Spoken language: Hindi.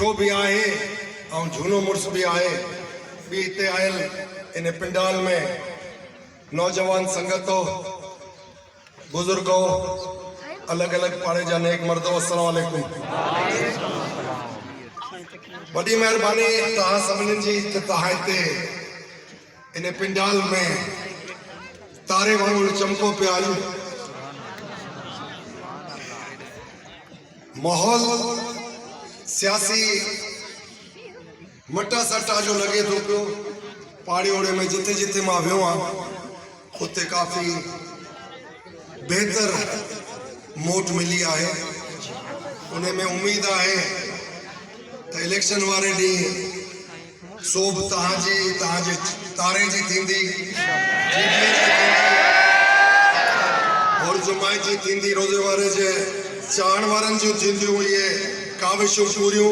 सुठो भी आहे और झूनो मुड़स भी आहे। भी इते आयल इन पिंडाल में नौजवान संगतो बुजुर्गो अलग अलग पाड़े जा नेक मर्दो अस्सलाम वालेकुम। बड़ी मेहरबानी तहां सभिनी जी तहां इते इन पिंडाल में तारे वांगुरु चमको पिया आहियो। माहौल सियासी मटा सटा जो लगे तो पियो। पहाड़ी ओड़े में जिते जिते मां वियो आहियां उते काफ़ी बेहतर मोट मिली आहे। उन में उम्मीद आहे तो इलेक्शन वारे ॾींहुं सोभ तहांजे तारे जी थींदी, और जुमाए जी थींदी, रोज़े वारे जे चाहण वारनि जूं थींदियूं। इहे काविशूं पूरियूं